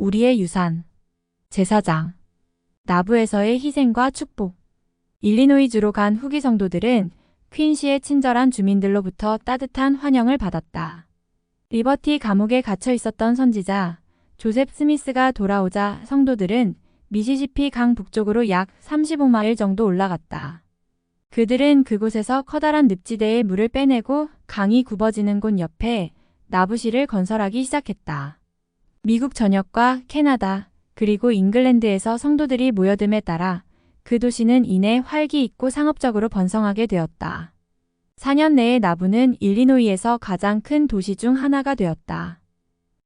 우리의 유산. 제사장. 나부에서의 희생과 축복. 일리노이주로 간 후기 성도들은 퀸시의 친절한 주민들로부터 따뜻한 환영을 받았다. 리버티 감옥에 갇혀 있었던 선지자 조셉 스미스가 돌아오자 성도들은 미시시피 강 북쪽으로 약 35마일 정도 올라갔다. 그들은 그곳에서 커다란 늪지대에 물을 빼내고 강이 굽어지는 곳 옆에 나부시를 건설하기 시작했다. 미국 전역과 캐나다 그리고 잉글랜드에서 성도들이 모여듦에 따라 그 도시는 이내 활기 있고 상업적으로 번성하게 되었다. 4년 내에 나부는 일리노이에서 가장 큰 도시 중 하나가 되었다.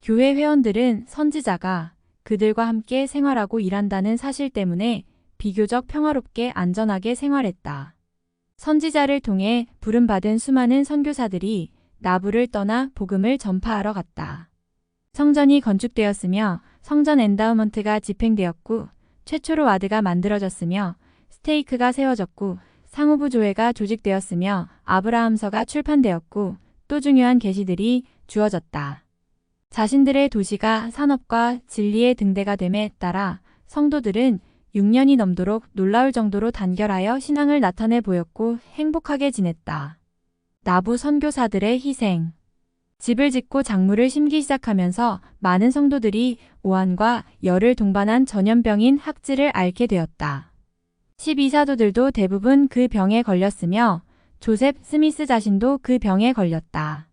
교회 회원들은 선지자가 그들과 함께 생활하고 일한다는 사실 때문에 비교적 평화롭게 안전하게 생활했다. 선지자를 통해 부름받은 수많은 선교사들이 나부를 떠나 복음을 전파하러 갔다. 성전이 건축되었으며 성전 엔다우먼트가 집행되었고 최초로 와드가 만들어졌으며 스테이크가 세워졌고 상호부 조회가 조직되었으며 아브라함서가 출판되었고 또 중요한 계시들이 주어졌다. 자신들의 도시가 산업과 진리의 등대가 됨에 따라 성도들은 6년이 넘도록 놀라울 정도로 단결하여 신앙을 나타내 보였고 행복하게 지냈다. 나부 선교사들의 희생. 집을 짓고 작물을 심기 시작하면서 많은 성도들이 오한과 열을 동반한 전염병인 학질을 앓게 되었다. 12사도들도 대부분 그 병에 걸렸으며 조셉 스미스 자신도 그 병에 걸렸다.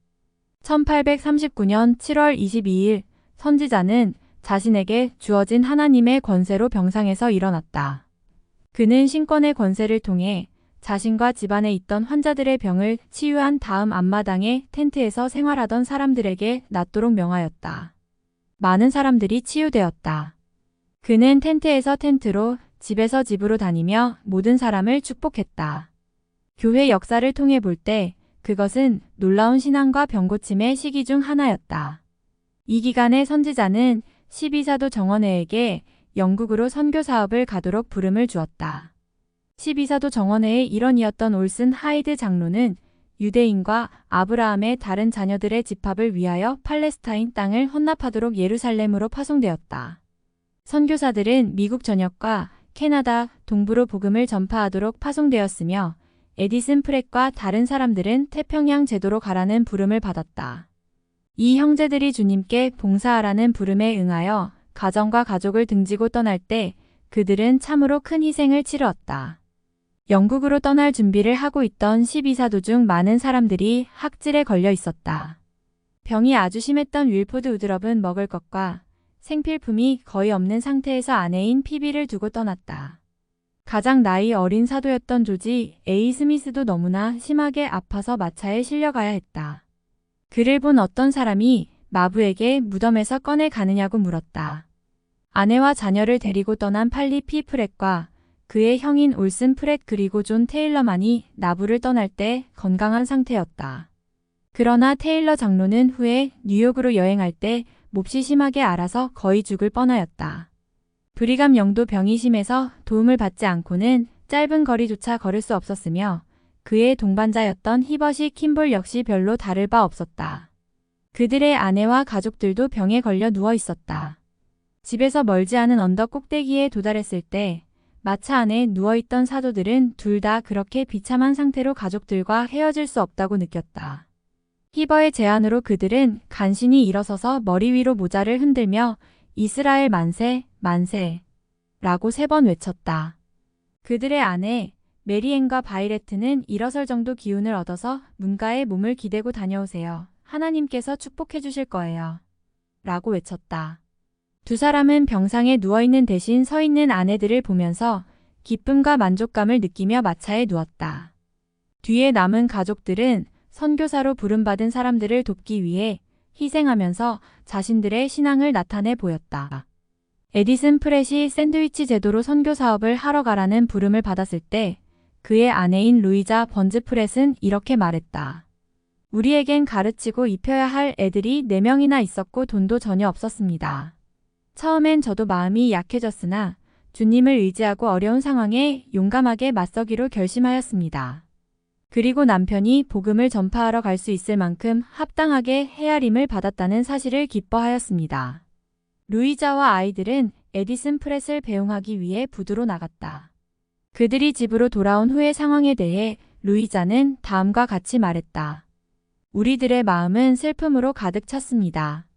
1839년 7월 22일 선지자는 자신에게 주어진 하나님의 권세로 병상에서 일어났다. 그는 신권의 권세를 통해 자신과 집안에 있던 환자들의 병을 치유한 다음 앞마당의 텐트에서 생활하던 사람들에게 낫도록 명하였다. 많은 사람들이 치유되었다. 그는 텐트에서 텐트로 집에서 집으로 다니며 모든 사람을 축복했다. 교회 역사를 통해 볼 때 그것은 놀라운 신앙과 병고침의 시기 중 하나였다. 이 기간에 선지자는 12사도 정원회에게 영국으로 선교 사업을 가도록 부름을 주었다. 12사도 정원회의 일원이었던 올슨 하이드 장로는 유대인과 아브라함의 다른 자녀들의 집합을 위하여 팔레스타인 땅을 헌납하도록 예루살렘으로 파송되었다. 선교사들은 미국 전역과 캐나다 동부로 복음을 전파하도록 파송되었으며 에디슨 프렛과 다른 사람들은 태평양 제도로 가라는 부름을 받았다. 이 형제들이 주님께 봉사하라는 부름에 응하여 가정과 가족을 등지고 떠날 때 그들은 참으로 큰 희생을 치르었다. 영국으로 떠날 준비를 하고 있던 12사도 중 많은 사람들이 학질에 걸려 있었다. 병이 아주 심했던 윌포드 우드럽은 먹을 것과 생필품이 거의 없는 상태에서 아내인 피비를 두고 떠났다. 가장 나이 어린 사도였던 조지 A. 스미스도 너무나 심하게 아파서 마차에 실려가야 했다. 그를 본 어떤 사람이 마부에게 무덤에서 꺼내 가느냐고 물었다. 아내와 자녀를 데리고 떠난 팔리 피 프렛과 그의 형인 올슨 프렛 그리고 존 테일러만이 나부를 떠날 때 건강한 상태였다. 그러나 테일러 장로는 후에 뉴욕으로 여행할 때 몹시 심하게 앓아서 거의 죽을 뻔하였다. 브리감 영도 병이 심해서 도움을 받지 않고는 짧은 거리조차 걸을 수 없었으며 그의 동반자였던 히버시 킴볼 역시 별로 다를 바 없었다. 그들의 아내와 가족들도 병에 걸려 누워 있었다. 집에서 멀지 않은 언덕 꼭대기에 도달했을 때 마차 안에 누워있던 사도들은 둘 다 그렇게 비참한 상태로 가족들과 헤어질 수 없다고 느꼈다. 히버의 제안으로 그들은 간신히 일어서서 머리 위로 모자를 흔들며 이스라엘 만세, 만세 라고 3번 외쳤다. 그들의 아내 메리앤과 바이레트는 일어설 정도 기운을 얻어서 문가에 몸을 기대고 다녀오세요. 하나님께서 축복해 주실 거예요. 라고 외쳤다. 두 사람은 병상에 누워있는 대신 서있는 아내들을 보면서 기쁨과 만족감을 느끼며 마차에 누웠다. 뒤에 남은 가족들은 선교사로 부름받은 사람들을 돕기 위해 희생하면서 자신들의 신앙을 나타내 보였다. 에디슨 프렛이 샌드위치 제도로 선교 사업을 하러 가라는 부름을 받았을 때 그의 아내인 루이자 번즈 프렛은 이렇게 말했다. 우리에겐 가르치고 입혀야 할 애들이 4명이나 있었고 돈도 전혀 없었습니다. 처음엔 저도 마음이 약해졌으나 주님을 의지하고 어려운 상황에 용감하게 맞서기로 결심하였습니다. 그리고 남편이 복음을 전파하러 갈 수 있을 만큼 합당하게 헤아림을 받았다는 사실을 기뻐하였습니다. 루이자와 아이들은 에디슨 프렛을 배웅하기 위해 부두로 나갔다. 그들이 집으로 돌아온 후의 상황에 대해 루이자는 다음과 같이 말했다. 우리들의 마음은 슬픔으로 가득 찼습니다.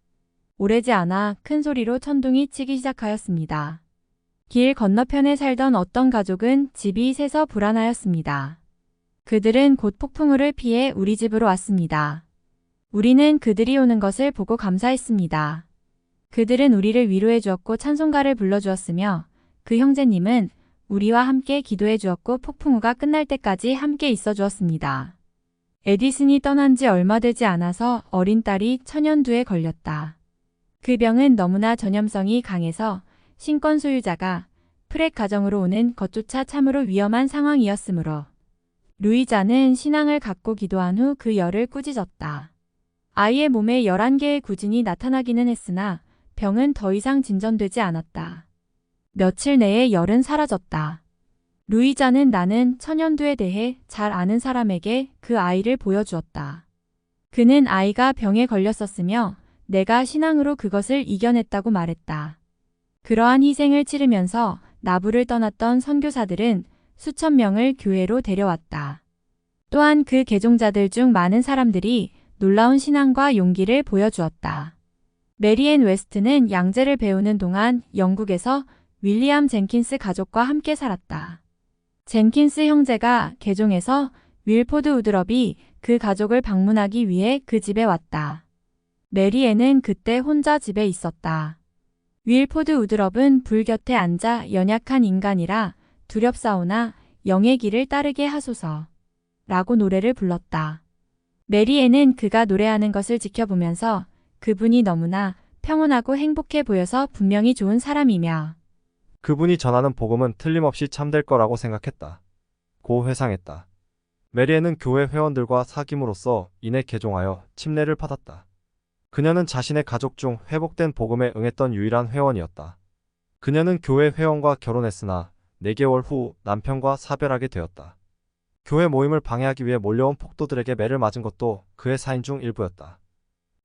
오래지 않아 큰 소리로 천둥이 치기 시작하였습니다. 길 건너편에 살던 어떤 가족은 집이 새서 불안하였습니다. 그들은 곧 폭풍우를 피해 우리 집으로 왔습니다. 우리는 그들이 오는 것을 보고 감사했습니다. 그들은 우리를 위로해 주었고 찬송가를 불러주었으며 그 형제님은 우리와 함께 기도해 주었고 폭풍우가 끝날 때까지 함께 있어 주었습니다. 에디슨이 떠난 지 얼마 되지 않아서 어린 딸이 천연두에 걸렸다. 그 병은 너무나 전염성이 강해서 신권 소유자가 프렛 가정으로 오는 것조차 참으로 위험한 상황이었으므로 루이자는 신앙을 갖고 기도한 후 그 열을 꾸짖었다. 아이의 몸에 11개의 구진이 나타나기는 했으나 병은 더 이상 진전되지 않았다. 며칠 내에 열은 사라졌다. 루이자는 나는 천연두에 대해 잘 아는 사람에게 그 아이를 보여주었다. 그는 아이가 병에 걸렸었으며 내가 신앙으로 그것을 이겨냈다고 말했다. 그러한 희생을 치르면서 나부를 떠났던 선교사들은 수천 명을 교회로 데려왔다. 또한 그 개종자들 중 많은 사람들이 놀라운 신앙과 용기를 보여주었다. 메리앤 웨스트는 양재를 배우는 동안 영국에서 윌리엄 젠킨스 가족과 함께 살았다. 젠킨스 형제가 개종해서 윌포드 우드럽이 그 가족을 방문하기 위해 그 집에 왔다. 메리앤은 그때 혼자 집에 있었다. 윌포드 우드럽은 불 곁에 앉아 연약한 인간이라 두렵사오나 영의 길을 따르게 하소서 라고 노래를 불렀다. 메리앤은 그가 노래하는 것을 지켜보면서 그분이 너무나 평온하고 행복해 보여서 분명히 좋은 사람이며 그분이 전하는 복음은 틀림없이 참될 거라고 생각했다. 고 회상했다. 메리앤은 교회 회원들과 사귐으로써 인해 개종하여 침례를 받았다. 그녀는 자신의 가족 중 회복된 복음에 응했던 유일한 회원이었다. 그녀는 교회 회원과 결혼했으나 4개월 후 남편과 사별하게 되었다. 교회 모임을 방해하기 위해 몰려온 폭도들에게 매를 맞은 것도 그의 사인 중 일부였다.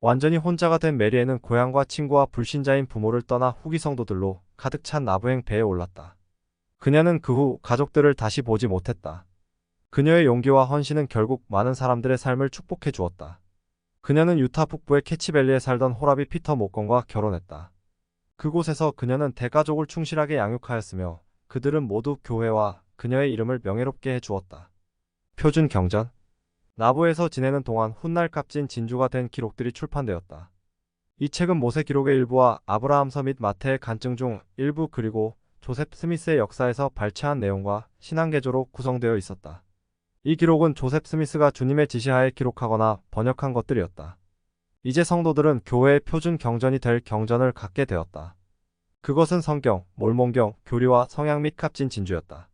완전히 혼자가 된 메리앤은 고향과 친구와 불신자인 부모를 떠나 후기 성도들로 가득 찬 나부행 배에 올랐다. 그녀는 그 후 가족들을 다시 보지 못했다. 그녀의 용기와 헌신은 결국 많은 사람들의 삶을 축복해 주었다. 그녀는 유타 북부의 캐치밸리에 살던 호라비 피터 모건과 결혼했다. 그곳에서 그녀는 대가족을 충실하게 양육하였으며 그들은 모두 교회와 그녀의 이름을 명예롭게 해주었다. 표준 경전. 나부에서 지내는 동안 훗날 값진 진주가 된 기록들이 출판되었다. 이 책은 모세 기록의 일부와 아브라함서 및 마태의 간증 중 일부 그리고 조셉 스미스의 역사에서 발췌한 내용과 신앙개조로 구성되어 있었다. 이 기록은 조셉 스미스가 주님의 지시하에 기록하거나 번역한 것들이었다. 이제 성도들은 교회의 표준 경전이 될 경전을 갖게 되었다. 그것은 성경, 몰몬경, 교리와 성약 및 값진 진주였다.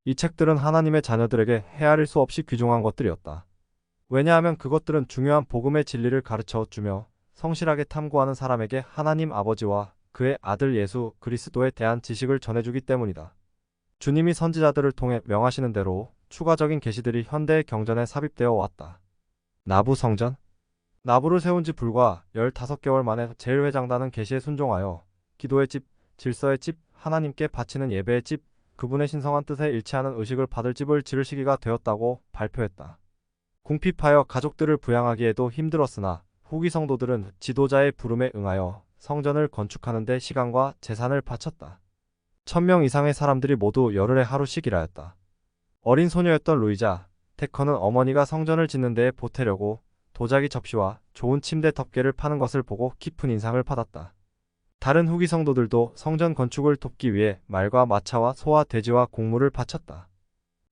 이 책들은 하나님의 자녀들에게 헤아릴 수 없이 귀중한 것들이었다. 왜냐하면 그것들은 중요한 복음의 진리를 가르쳐 주며 성실하게 탐구하는 사람에게 하나님 아버지와 그의 아들 예수 그리스도에 대한 지식을 전해주기 때문이다. 주님이 선지자들을 통해 명하시는 대로 추가적인 계시들이 현대의 경전에 삽입되어 왔다. 나부 성전. 나부를 세운 지 불과 15개월 만에 제1회장단은 계시에 순종하여 기도의 집, 질서의 집, 하나님께 바치는 예배의 집, 그분의 신성한 뜻에 일치하는 의식을 받을 집을 지을 시기가 되었다고 발표했다. 궁핍하여 가족들을 부양하기에도 힘들었으나 후기 성도들은 지도자의 부름에 응하여 성전을 건축하는 데 시간과 재산을 바쳤다. 1000명 이상의 사람들이 모두 열흘의 하루씩 일하였다. 어린 소녀였던 루이자 테커는 어머니가 성전을 짓는 데에 보태려고 도자기 접시와 좋은 침대 덮개를 파는 것을 보고 깊은 인상을 받았다. 다른 후기 성도들도 성전 건축을 돕기 위해 말과 마차와 소와 돼지와 곡물을 바쳤다.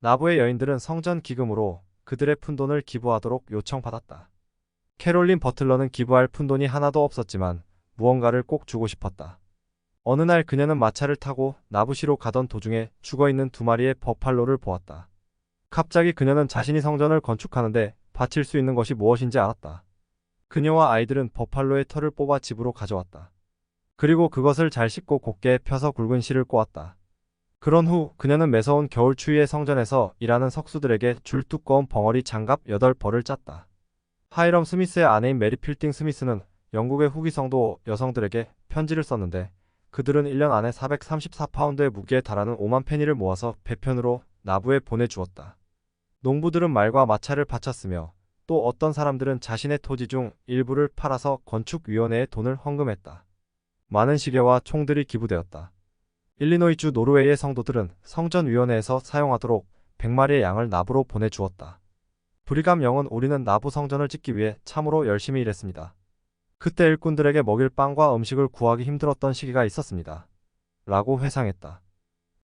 나부의 여인들은 성전 기금으로 그들의 푼돈을 기부하도록 요청받았다. 캐롤린 버틀러는 기부할 푼돈이 하나도 없었지만 무언가를 꼭 주고 싶었다. 어느 날 그녀는 마차를 타고 나부시로 가던 도중에 죽어있는 2마리의 버팔로를 보았다. 갑자기 그녀는 자신이 성전을 건축하는데 바칠 수 있는 것이 무엇인지 알았다. 그녀와 아이들은 버팔로의 털을 뽑아 집으로 가져왔다. 그리고 그것을 잘 씻고 곱게 펴서 굵은 실을 꼬았다. 그런 후 그녀는 매서운 겨울 추위의 성전에서 일하는 석수들에게 줄 두꺼운 벙어리 장갑 8벌을 짰다. 하이럼 스미스의 아내인 메리 필딩 스미스는 영국의 후기 성도 여성들에게 편지를 썼는데 그들은 1년 안에 434파운드의 무게에 달하는 5만 페니를 모아서 배편으로 나부에 보내주었다. 농부들은 말과 마차를 바쳤으며 또 어떤 사람들은 자신의 토지 중 일부를 팔아서 건축위원회에 돈을 헌금했다. 많은 시계와 총들이 기부되었다. 일리노이주 노르웨이의 성도들은 성전위원회에서 사용하도록 100마리의 양을 나부로 보내주었다. 브리감 영은 우리는 나부 성전을 짓기 위해 참으로 열심히 일했습니다. 그때 일꾼들에게 먹일 빵과 음식을 구하기 힘들었던 시기가 있었습니다. 라고 회상했다.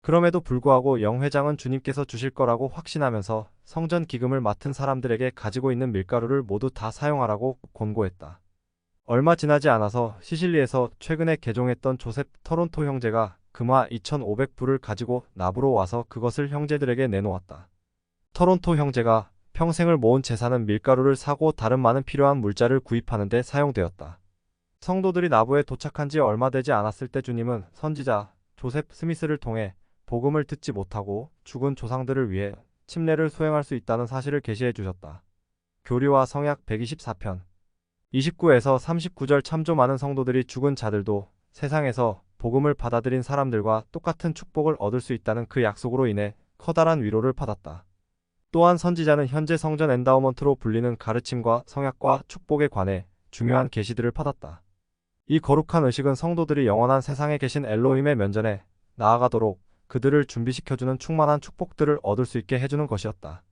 그럼에도 불구하고 영 회장은 주님께서 주실 거라고 확신하면서 성전 기금을 맡은 사람들에게 가지고 있는 밀가루를 모두 다 사용하라고 권고했다. 얼마 지나지 않아서 시실리에서 최근에 개종했던 조셉 토론토 형제가 금화 2,500불을 가지고 나부로 와서 그것을 형제들에게 내놓았다. 토론토 형제가 평생을 모은 재산은 밀가루를 사고 다른 많은 필요한 물자를 구입하는 데 사용되었다. 성도들이 나부에 도착한 지 얼마 되지 않았을 때 주님은 선지자 조셉 스미스를 통해 복음을 듣지 못하고 죽은 조상들을 위해 침례를 수행할 수 있다는 사실을 계시해 주셨다. 교리와 성약 124편 29에서 39절 참조 많은 성도들이 죽은 자들도 세상에서 복음을 받아들인 사람들과 똑같은 축복을 얻을 수 있다는 그 약속으로 인해 커다란 위로를 받았다. 또한 선지자는 현재 성전 엔다우먼트로 불리는 가르침과 성약과 축복에 관해 중요한 계시들을 받았다. 이 거룩한 의식은 성도들이 영원한 세상에 계신 엘로힘의 면전에 나아가도록 그들을 준비시켜주는 충만한 축복들을 얻을 수 있게 해주는 것이었다.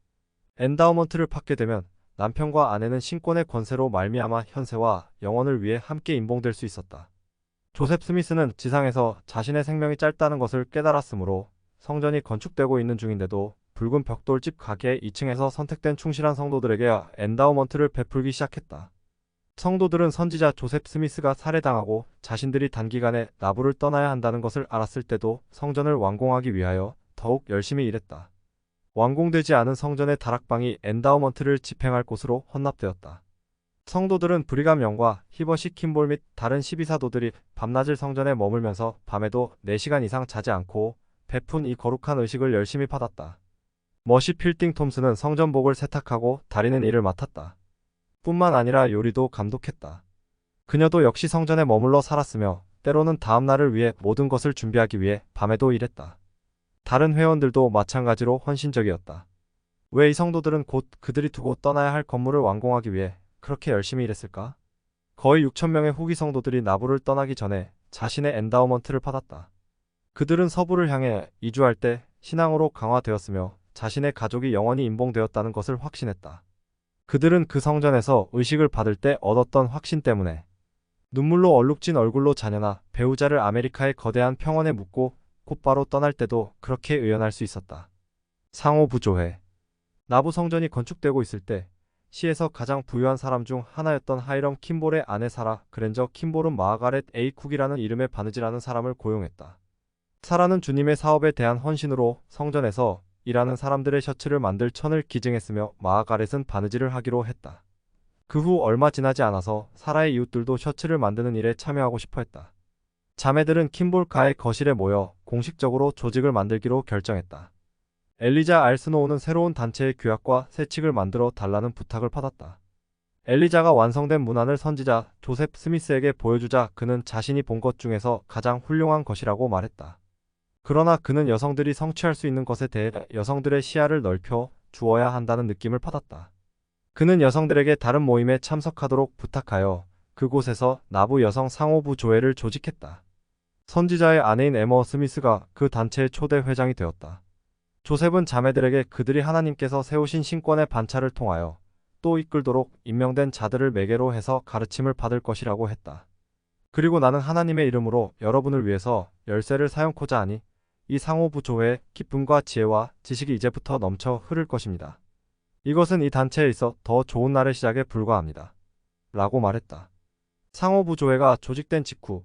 엔다우먼트를 받게 되면 남편과 아내는 신권의 권세로 말미암아 현세와 영원을 위해 함께 임봉될 수 있었다. 조셉 스미스는 지상에서 자신의 생명이 짧다는 것을 깨달았으므로 성전이 건축되고 있는 중인데도 붉은 벽돌집 가게 2층에서 선택된 충실한 성도들에게 엔다우먼트를 베풀기 시작했다. 성도들은 선지자 조셉 스미스가 살해당하고 자신들이 단기간에 나부를 떠나야 한다는 것을 알았을 때도 성전을 완공하기 위하여 더욱 열심히 일했다. 완공되지 않은 성전의 다락방이 엔다우먼트를 집행할 곳으로 헌납되었다. 성도들은 브리감 영과 히버시 킴볼 및 다른 12사도들이 밤낮을 성전에 머물면서 밤에도 4시간 이상 자지 않고 베푼 이 거룩한 의식을 열심히 받았다. 머시 필딩 톰슨은 성전복을 세탁하고 다리는 일을 맡았다. 뿐만 아니라 요리도 감독했다. 그녀도 역시 성전에 머물러 살았으며 때로는 다음 날을 위해 모든 것을 준비하기 위해 밤에도 일했다. 다른 회원들도 마찬가지로 헌신적이었다. 왜 이 성도들은 곧 그들이 두고 떠나야 할 건물을 완공하기 위해 그렇게 열심히 일했을까? 거의 6,000명의 후기 성도들이 나부를 떠나기 전에 자신의 엔다우먼트를 받았다. 그들은 서부를 향해 이주할 때 신앙으로 강화되었으며 자신의 가족이 영원히 임봉되었다는 것을 확신했다. 그들은 그 성전에서 의식을 받을 때 얻었던 확신 때문에 눈물로 얼룩진 얼굴로 자녀나 배우자를 아메리카의 거대한 평원에 묻고 곧바로 떠날 때도 그렇게 의연할 수 있었다. 상호부조회 나부 성전이 건축되고 있을 때 시에서 가장 부유한 사람 중 하나였던 하이럼 킴볼의 아내 사라 그랜저 킴볼은 마가렛 A 쿡이라는 이름의 바느질하는 사람을 고용했다. 사라는 주님의 사업에 대한 헌신으로 성전에서 일하는 사람들의 셔츠를 만들 천을 기증했으며 마가렛은 바느질을 하기로 했다. 그 후 얼마 지나지 않아서 사라의 이웃들도 셔츠를 만드는 일에 참여하고 싶어 했다. 자매들은 킴볼가의 거실에 모여 공식적으로 조직을 만들기로 결정했다. 엘리자 알스노우는 새로운 단체의 규약과 세칙을 만들어 달라는 부탁을 받았다. 엘리자가 완성된 문안을 선지자 조셉 스미스에게 보여주자 그는 자신이 본 것 중에서 가장 훌륭한 것이라고 말했다. 그러나 그는 여성들이 성취할 수 있는 것에 대해 여성들의 시야를 넓혀 주어야 한다는 느낌을 받았다. 그는 여성들에게 다른 모임에 참석하도록 부탁하여 그곳에서 나부 여성 상호부 조회를 조직했다. 선지자의 아내인 에머 스미스가 그 단체의 초대 회장이 되었다. 조셉은 자매들에게 그들이 하나님께서 세우신 신권의 반차를 통하여 또 이끌도록 임명된 자들을 매개로 해서 가르침을 받을 것이라고 했다. 그리고 나는 하나님의 이름으로 여러분을 위해서 열쇠를 사용코자 하니 이 상호부 조회의 기쁨과 지혜와 지식이 이제부터 넘쳐 흐를 것입니다. 이것은 이 단체에 있어 더 좋은 날의 시작에 불과합니다. 라고 말했다. 상호부 조회가 조직된 직후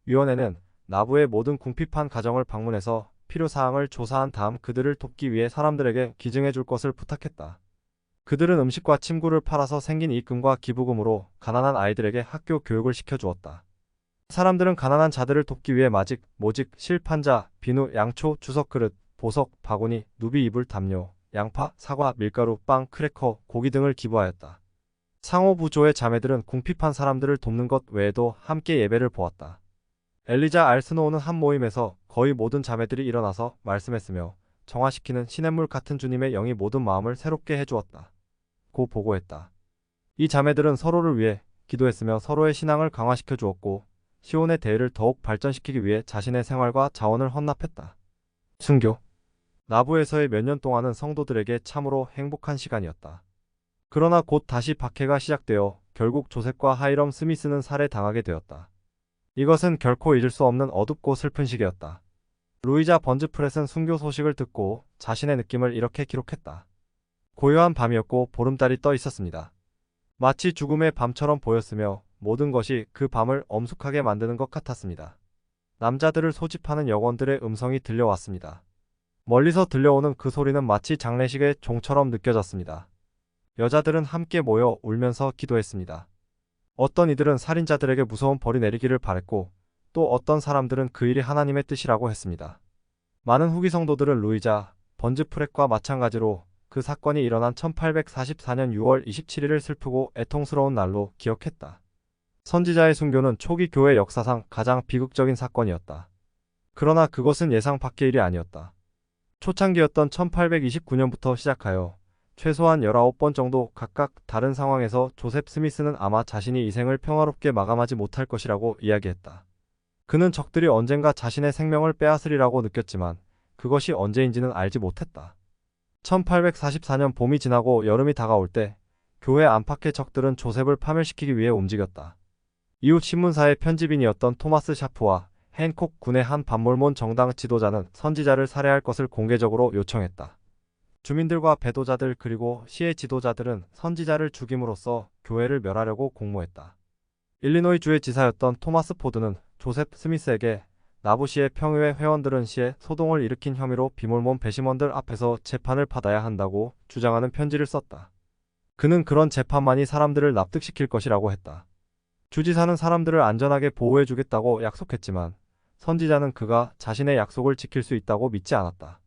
위원회는 나부의 모든 궁핍한 가정을 방문해서 필요사항을 조사한 다음 그들을 돕기 위해 사람들에게 기증해 줄 것을 부탁했다. 그들은 음식과 침구를 팔아서 생긴 이익금과 기부금으로 가난한 아이들에게 학교 교육을 시켜주었다. 사람들은 가난한 자들을 돕기 위해 마직, 모직, 실판자, 비누, 양초, 주석그릇, 보석, 바구니, 누비 이불, 담요, 양파, 사과, 밀가루, 빵, 크래커, 고기 등을 기부하였다. 상호부조의 자매들은 궁핍한 사람들을 돕는 것 외에도 함께 예배를 보았다. 엘리자 알스노우는 한 모임에서 거의 모든 자매들이 일어나서 말씀했으며 정화시키는 시냇물 같은 주님의 영이 모든 마음을 새롭게 해주었다. 고 보고했다. 이 자매들은 서로를 위해 기도했으며 서로의 신앙을 강화시켜 주었고 시온의 대회를 더욱 발전시키기 위해 자신의 생활과 자원을 헌납했다. 순교. 나부에서의 몇 년 동안은 성도들에게 참으로 행복한 시간이었다. 그러나 곧 다시 박해가 시작되어 결국 조셉과 하이럼 스미스는 살해당하게 되었다. 이것은 결코 잊을 수 없는 어둡고 슬픈 시기였다. 루이자 번즈 프렛은 순교 소식을 듣고 자신의 느낌을 이렇게 기록했다. 고요한 밤이었고 보름달이 떠 있었습니다. 마치 죽음의 밤처럼 보였으며 모든 것이 그 밤을 엄숙하게 만드는 것 같았습니다. 남자들을 소집하는 여관들의 음성이 들려왔습니다. 멀리서 들려오는 그 소리는 마치 장례식의 종처럼 느껴졌습니다. 여자들은 함께 모여 울면서 기도했습니다. 어떤 이들은 살인자들에게 무서운 벌이 내리기를 바랬고 또 어떤 사람들은 그 일이 하나님의 뜻이라고 했습니다. 많은 후기 성도들은 루이자, 번즈 프렛과 마찬가지로 그 사건이 일어난 1844년 6월 27일을 슬프고 애통스러운 날로 기억했다. 선지자의 순교는 초기 교회 역사상 가장 비극적인 사건이었다. 그러나 그것은 예상 밖의 일이 아니었다. 초창기였던 1829년부터 시작하여 최소한 19번 정도 각각 다른 상황에서 조셉 스미스는 아마 자신이 이 생을 평화롭게 마감하지 못할 것이라고 이야기했다. 그는 적들이 언젠가 자신의 생명을 빼앗으리라고 느꼈지만 그것이 언제인지는 알지 못했다. 1844년 봄이 지나고 여름이 다가올 때 교회 안팎의 적들은 조셉을 파멸시키기 위해 움직였다. 이웃 신문사의 편집인이었던 토마스 샤프와 헨콕 군의 한 반몰몬 정당 지도자는 선지자를 살해할 것을 공개적으로 요청했다. 주민들과 배도자들 그리고 시의 지도자들은 선지자를 죽임으로써 교회를 멸하려고 공모했다. 일리노이 주의 지사였던 토마스 포드는 조셉 스미스에게 나부시의 평의회 회원들은 시에 소동을 일으킨 혐의로 비몰몬 배심원들 앞에서 재판을 받아야 한다고 주장하는 편지를 썼다. 그는 그런 재판만이 사람들을 납득시킬 것이라고 했다. 주지사는 사람들을 안전하게 보호해주겠다고 약속했지만 선지자는 그가 자신의 약속을 지킬 수 있다고 믿지 않았다.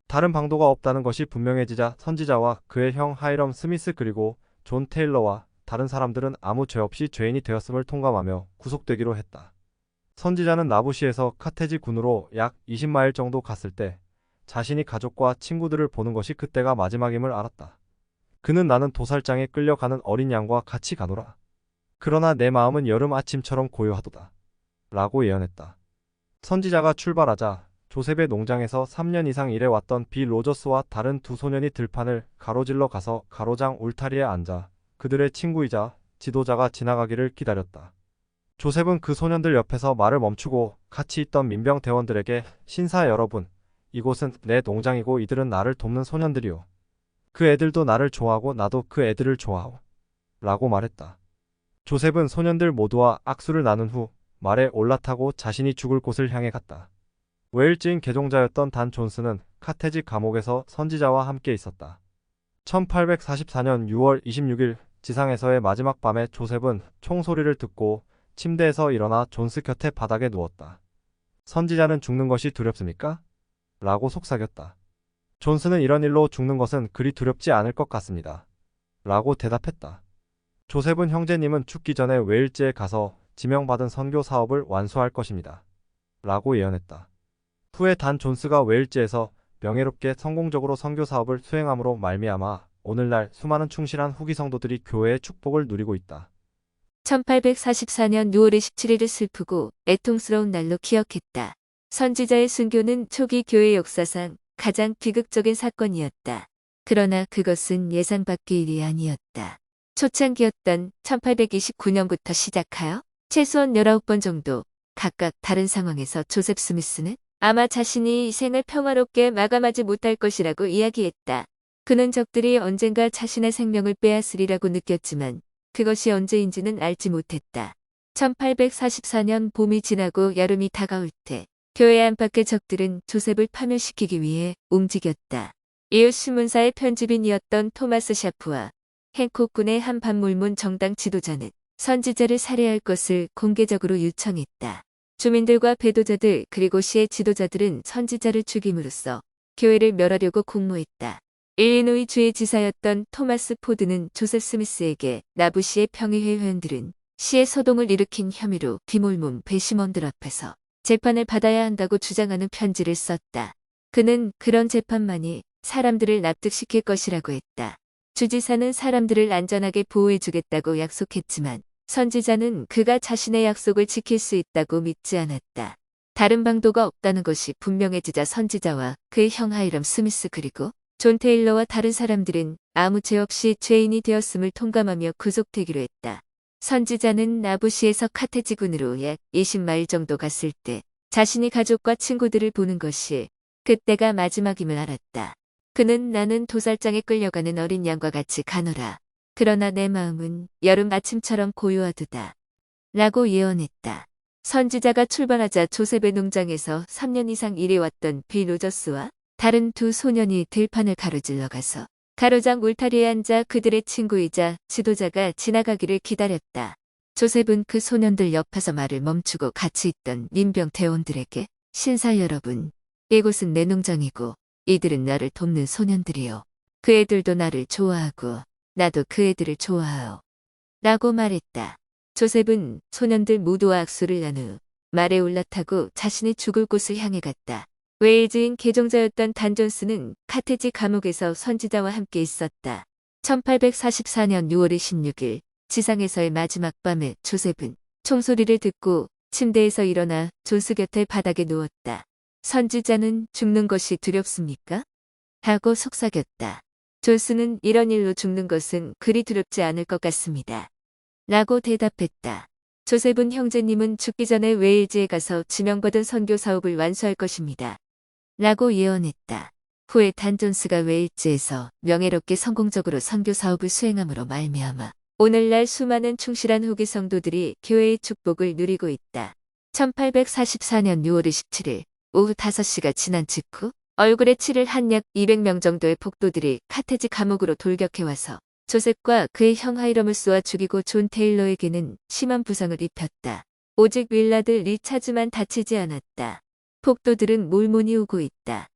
다른 방도가 없다는 것이 분명해지자 선지자와 그의 형 하이럼 스미스 그리고 존 테일러와 다른 사람들은 아무 죄 없이 죄인이 되었음을 통감하며 구속되기로 했다. 선지자는 나부시에서 카테지 군으로 약 20마일 정도 갔을 때 자신이 가족과 친구들을 보는 것이 그때가 마지막임을 알았다. 그는 나는 도살장에 끌려가는 어린 양과 같이 가노라. 그러나 내 마음은 여름 아침처럼 고요하도다. 라고 예언했다. 선지자가 출발하자 조셉의 농장에서 3년 이상 일해왔던 비 로저스와 다른 두 소년이 들판을 가로질러 가서 가로장 울타리에 앉아 그들의 친구이자 지도자가 지나가기를 기다렸다. 조셉은 그 소년들 옆에서 말을 멈추고 같이 있던 민병 대원들에게 신사 여러분, 이곳은 내 농장이고 이들은 나를 돕는 소년들이오. 그 애들도 나를 좋아하고 나도 그 애들을 좋아하오. 라고 말했다. 조셉은 소년들 모두와 악수를 나눈 후 말에 올라타고 자신이 죽을 곳을 향해 갔다. 웨일즈인 개종자였던 단 존스는 카테지 감옥에서 선지자와 함께 있었다. 1844년 6월 26일 지상에서의 마지막 밤에 조셉은 총소리를 듣고 침대에서 일어나 존스 곁에 바닥에 누웠다. 선지자는 죽는 것이 두렵습니까? 라고 속삭였다. 존스는 이런 일로 죽는 것은 그리 두렵지 않을 것 같습니다. 라고 대답했다. 조셉은 형제님은 죽기 전에 웨일즈에 가서 지명받은 선교 사업을 완수할 것입니다. 라고 예언했다. 후에 단 존스가 웨일즈에서 명예롭게 성공적으로 선교 사업을 수행함으로 말미암아 오늘날 수많은 충실한 후기 성도들이 교회의 축복을 누리고 있다. 1844년 6월 27일을 슬프고 애통스러운 날로 기억했다. 선지자의 순교는 초기 교회 역사상 가장 비극적인 사건이었다. 그러나 그것은 예상 밖의 일이 아니었다. 초창기였던 1829년부터 시작하여 최소한 19번 정도 각각 다른 상황에서 조셉 스미스는 아마 자신이 이 생을 평화롭게 마감하지 못할 것이라고 이야기했다. 그는 적들이 언젠가 자신의 생명을 빼앗으리라고 느꼈지만 그것이 언제인지는 알지 못했다. 1844년 봄이 지나고 여름이 다가올 때 교회 안팎의 적들은 조셉을 파멸시키기 위해 움직였다. 이웃 신문사의 편집인이었던 토마스 샤프와 헨콕 군의 한 반몰몬 정당 지도자는 선지자를 살해할 것을 공개적으로 요청했다. 주민들과 배도자들 그리고 시의 지도자들은 선지자를 죽임으로써 교회를 멸하려고 공모했다. 일리노이 주의 지사였던 토마스 포드는 조셉 스미스에게 나부시의 평의회 회원들은 시의 소동을 일으킨 혐의로 비몰몬 배심원들 앞에서 재판을 받아야 한다고 주장하는 편지를 썼다. 그는 그런 재판만이 사람들을 납득시킬 것이라고 했다. 주지사는 사람들을 안전하게 보호해주겠다고 약속했지만 선지자는 그가 자신의 약속을 지킬 수 있다고 믿지 않았다. 다른 방도가 없다는 것이 분명해지자 선지자와 그의 형 하이럼 스미스 그리고 존 테일러와 다른 사람들은 아무 죄 없이 죄인이 되었음을 통감하며 구속되기로 했다. 선지자는 나부시에서 카테지군으로 약 20마일 정도 갔을 때 자신이 가족과 친구들을 보는 것이 그때가 마지막임을 알았다. 그는 나는 도살장에 끌려가는 어린 양과 같이 가노라. 그러나 내 마음은 여름 아침처럼 고요하도다. 라고 예언했다. 선지자가 출발하자 조셉의 농장에서 3년 이상 일해왔던 빌 로저스와 다른 두 소년이 들판을 가로질러 가서 가로장 울타리에 앉아 그들의 친구이자 지도자가 지나가기를 기다렸다. 조셉은 그 소년들 옆에서 말을 멈추고 같이 있던 민병 대원들에게 신사 여러분, 이곳은 내 농장이고 이들은 나를 돕는 소년들이요. 그 애들도 나를 좋아하고 나도 그 애들을 좋아해요. 라고 말했다. 조셉은 소년들 모두와 악수를 나누 말에 올라타고 자신이 죽을 곳을 향해 갔다. 웨일즈인 개종자였던 단 존스는 카테지 감옥에서 선지자와 함께 있었다. 1844년 6월 26일 지상에서의 마지막 밤에 조셉은 총소리를 듣고 침대에서 일어나 존스 곁에 바닥에 누웠다. 선지자는 죽는 것이 두렵습니까? 하고 속삭였다. 존스는 이런 일로 죽는 것은 그리 두렵지 않을 것 같습니다. 라고 대답했다. 조셉은 형제님은 죽기 전에 웨일즈에 가서 지명받은 선교 사업을 완수할 것입니다. 라고 예언했다. 후에 단 존스가 웨일즈에서 명예롭게 성공적으로 선교 사업을 수행함으로 말미암아 오늘날 수많은 충실한 후기 성도들이 교회의 축복을 누리고 있다. 1844년 6월 27일 오후 5시가 지난 직후 얼굴에 칠을 한 약 200명 정도의 폭도들이 카테지 감옥으로 돌격해와서 조셉과 그의 형 하이럼을 쏘아 죽이고 존 테일러에게는 심한 부상을 입혔다. 오직 윌라드 리차즈만 다치지 않았다. 폭도들은 몰몬이 오고 있다.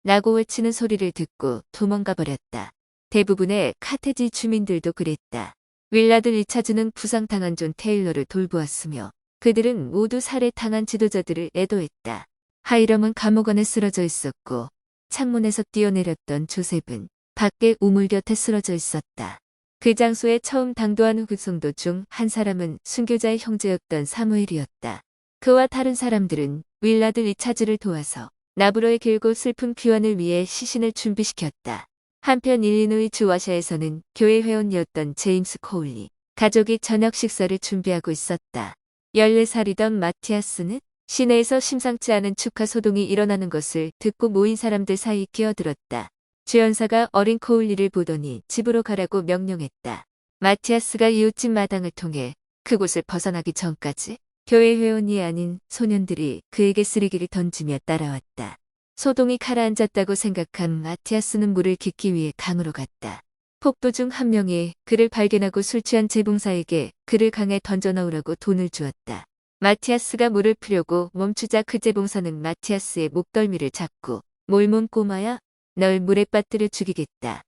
라고 외치는 소리를 듣고 도망가 버렸다. 대부분의 카테지 주민들도 그랬다. 윌라드 리차즈는 부상당한 존 테일러를 돌보았으며 그들은 모두 살해당한 지도자들을 애도했다. 하이럼은 감옥 안에 쓰러져 있었고 창문에서 뛰어내렸던 조셉은 밖에 우물 곁에 쓰러져 있었다. 그 장소에 처음 당도한 후급성도 중 한 사람은 순교자의 형제였던 사무엘이었다. 그와 다른 사람들은 윌라드 리차즈를 도와서 나브로의 길고 슬픈 귀환을 위해 시신을 준비시켰다. 한편 일리노이 주 와샤에서는 교회 회원이었던 제임스 코울리 가족이 저녁 식사를 준비하고 있었다. 14살이던 마티아스는 시내에서 심상치 않은 축하 소동이 일어나는 것을 듣고 모인 사람들 사이 끼어들었다. 주연사가 어린 코울리를 보더니 집으로 가라고 명령했다. 마티아스가 이웃집 마당을 통해 그곳을 벗어나기 전까지 교회 회원이 아닌 소년들이 그에게 쓰레기를 던지며 따라왔다. 소동이 가라앉았다고 생각한 마티아스는 물을 깃기 위해 강으로 갔다. 폭도 중 한 명이 그를 발견하고 술 취한 재봉사에게 그를 강에 던져넣으라고 돈을 주었다. 마티아스가 물을 피려고 멈추자 그 재봉사는 마티아스의 목덜미를 잡고 몰몬 꼬마야, 널 물에 빠뜨려 죽이겠다.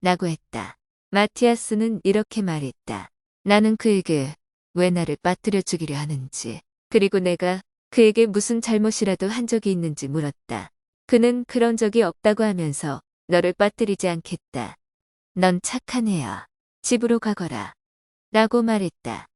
라고 했다. 마티아스는 이렇게 말했다. 나는 그에게 왜 나를 빠뜨려 죽이려 하는지, 그리고 내가 그에게 무슨 잘못이라도 한 적이 있는지 물었다. 그는 그런 적이 없다고 하면서 너를 빠뜨리지 않겠다. 넌 착한 애야. 집으로 가거라. 라고 말했다.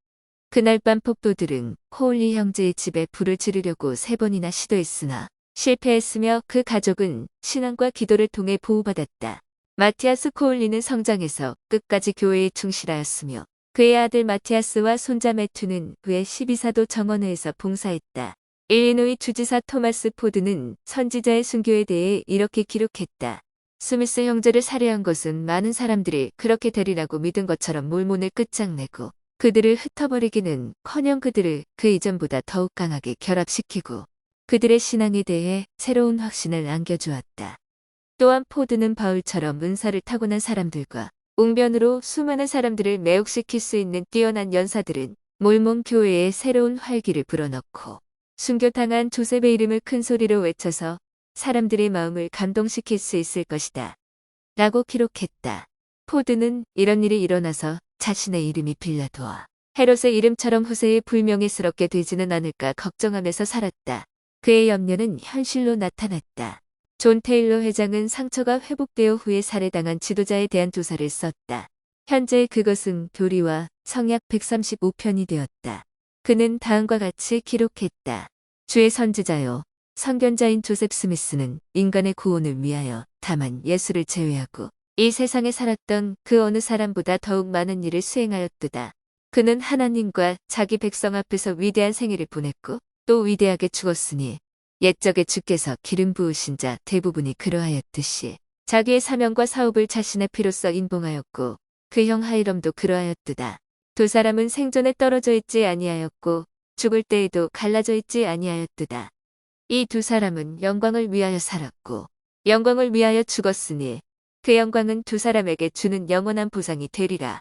그날 밤 폭도들은 코울리 형제의 집에 불을 지르려고 3번이나 시도했으나 실패했으며 그 가족은 신앙과 기도를 통해 보호받았다. 마티아스 코울리는 성장에서 끝까지 교회에 충실하였으며 그의 아들 마티아스와 손자 매튜는 후에 12사도 정원회에서 봉사했다. 일리노이 주지사 토마스 포드는 선지자의 순교에 대해 이렇게 기록했다. 스미스 형제를 살해한 것은 많은 사람들이 그렇게 되리라고 믿은 것처럼 몰몬을 끝장내고 그들을 흩어버리기는커녕 그들을 그 이전보다 더욱 강하게 결합시키고 그들의 신앙에 대해 새로운 확신을 안겨주었다. 또한 포드는 바울처럼 은사를 타고난 사람들과 웅변으로 수많은 사람들을 매혹시킬 수 있는 뛰어난 연사들은 몰몬 교회에 새로운 활기를 불어넣고 순교당한 조셉의 이름을 큰 소리로 외쳐서 사람들의 마음을 감동시킬 수 있을 것이다. 라고 기록했다. 포드는 이런 일이 일어나서 자신의 이름이 빌라도아 헤롯의 이름처럼 후세에 불명예스럽게 되지는 않을까 걱정하면서 살았다. 그의 염려는 현실로 나타났다. 존 테일러 회장은 상처가 회복되어 후에 살해당한 지도자에 대한 조사를 썼다. 현재 그것은 교리와 성약 135편이 되었다. 그는 다음과 같이 기록했다. 주의 선지자여, 선견자인 조셉 스미스는 인간의 구원을 위하여 다만 예수를 제외하고 이 세상에 살았던 그 어느 사람보다 더욱 많은 일을 수행하였도다. 그는 하나님과 자기 백성 앞에서 위대한 생애를 보냈고 또 위대하게 죽었으니 옛적에 주께서 기름 부으신 자 대부분이 그러하였듯이 자기의 사명과 사업을 자신의 피로써 인봉하였고 그 형 하이럼도 그러하였도다. 두 사람은 생전에 떨어져 있지 아니하였고 죽을 때에도 갈라져 있지 아니하였도다. 이 두 사람은 영광을 위하여 살았고 영광을 위하여 죽었으니 그 영광은 두 사람에게 주는 영원한 보상이 되리라.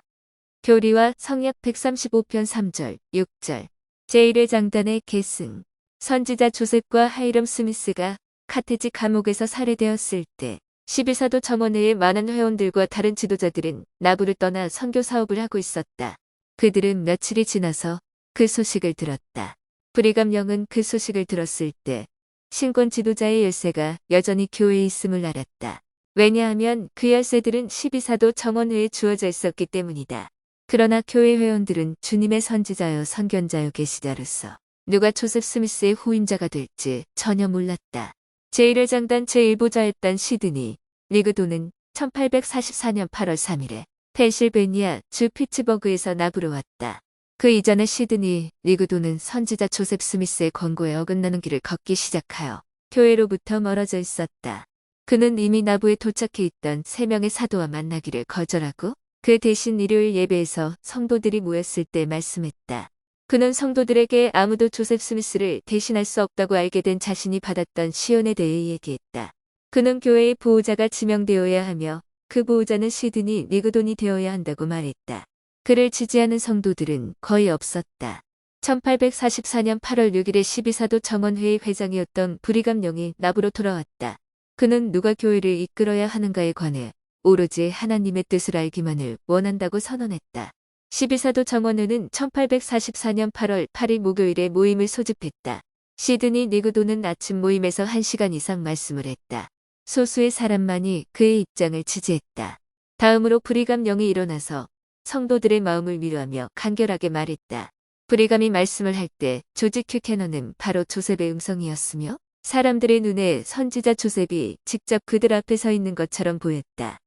교리와 성약 135편 3절, 6절. 제1회 장단의 계승. 선지자 조셉과 하이럼 스미스가 카테지 감옥에서 살해되었을 때 12사도 정원회의 많은 회원들과 다른 지도자들은 나부를 떠나 선교 사업을 하고 있었다. 그들은 며칠이 지나서 그 소식을 들었다. 브리감 영은 그 소식을 들었을 때 신권 지도자의 열쇠가 여전히 교회에 있음을 알았다. 왜냐하면 그 열쇠들은 12사도 정원회에 주어져 있었기 때문이다. 그러나 교회 회원들은 주님의 선지자여 선견자여 계시자로서 누가 조셉 스미스의 후임자가 될지 전혀 몰랐다. 제1회 장단 제1보좌였던 시드니 리그도는 1844년 8월 3일에 펜실베니아 주 피츠버그에서 나부로 왔다. 그 이전에 시드니 리그도는 선지자 조셉 스미스의 권고에 어긋나는 길을 걷기 시작하여 교회로부터 멀어져 있었다. 그는 이미 나부에 도착해 있던 3명의 사도와 만나기를 거절하고 그 대신 일요일 예배에서 성도들이 모였을 때 말씀했다. 그는 성도들에게 아무도 조셉 스미스를 대신할 수 없다고 알게 된 자신이 받았던 시연에 대해 얘기했다. 그는 교회의 보호자가 지명되어야 하며 그 보호자는 시드니 리그돈이 되어야 한다고 말했다. 그를 지지하는 성도들은 거의 없었다. 1844년 8월 6일에 12사도 정원회의 회장이었던 브리감 영이 나부로 돌아왔다. 그는 누가 교회를 이끌어야 하는가에 관해 오로지 하나님의 뜻을 알기만을 원한다고 선언했다. 12사도 정원회는 1844년 8월 8일 목요일에 모임을 소집했다. 시드니 리그도는 아침 모임에서 1시간 이상 말씀을 했다. 소수의 사람만이 그의 입장을 지지했다. 다음으로 브리감 영이 일어나서 성도들의 마음을 위로하며 간결하게 말했다. 브리감이 말씀을 할 때 조지 큐캐너는 바로 조셉의 음성이었으며 사람들의 눈에 선지자 조셉이 직접 그들 앞에 서 있는 것처럼 보였다.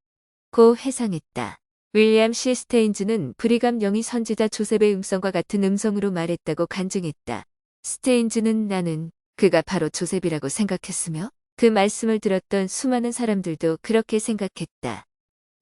고 회상했다. 윌리엄 C. 스테인즈는 브리감 영이 선지자 조셉의 음성과 같은 음성으로 말했다고 간증했다. 스테인즈는 나는 그가 바로 조셉이라고 생각했으며 그 말씀을 들었던 수많은 사람들도 그렇게 생각했다.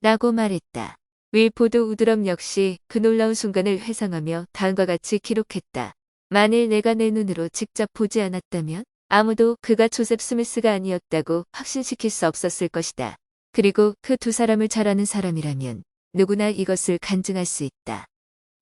라고 말했다. 윌포드 우드럼 역시 그 놀라운 순간을 회상하며 다음과 같이 기록했다. 만일 내가 내 눈으로 직접 보지 않았다면 아무도 그가 조셉 스미스가 아니었다고 확신시킬 수 없었을 것이다. 그리고 그 두 사람을 잘 아는 사람이라면 누구나 이것을 간증할 수 있다.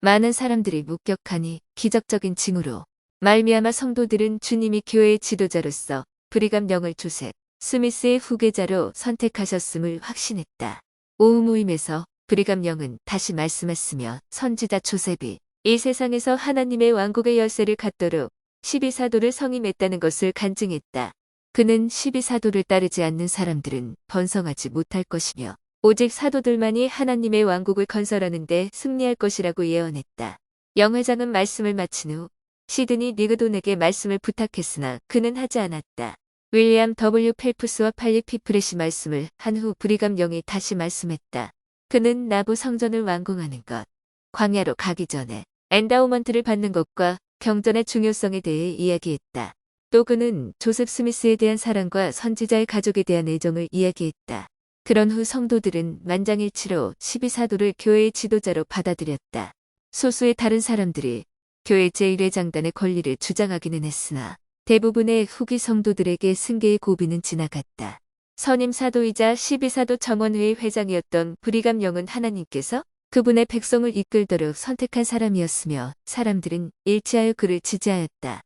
많은 사람들이 목격하니 기적적인 징후로 말미암아 성도들은 주님이 교회의 지도자로서 브리감 영을 조셉 스미스의 후계자로 선택하셨음을 확신했다. 오후 모임에서 브리감 영은 다시 말씀했으며 선지자 조셉이 이 세상에서 하나님의 왕국의 열쇠를 갖도록 12사도를 성임했다는 것을 간증했다. 그는 12사도를 따르지 않는 사람들은 번성하지 못할 것이며 오직 사도들만이 하나님의 왕국을 건설하는 데 승리할 것이라고 예언했다. 영 회장은 말씀을 마친 후 시드니 리그돈에게 말씀을 부탁했으나 그는 하지 않았다. 윌리엄 W. 펠프스와 팔리 피프렛이 말씀을 한 후 브리감 영이 다시 말씀했다. 그는 나부 성전을 완공하는 것, 광야로 가기 전에 엔다우먼트를 받는 것과 경전의 중요성에 대해 이야기했다. 또 그는 조셉 스미스에 대한 사랑과 선지자의 가족에 대한 애정을 이야기했다. 그런 후 성도들은 만장일치로 12사도를 교회의 지도자로 받아들였다. 소수의 다른 사람들이 교회 제1회 장단의 권리를 주장하기는 했으나 대부분의 후기 성도들에게 승계의 고비는 지나갔다. 선임 사도이자 12사도 정원회의 회장이었던 브리감 영은 하나님께서 그분의 백성을 이끌도록 선택한 사람이었으며 사람들은 일치하여 그를 지지하였다.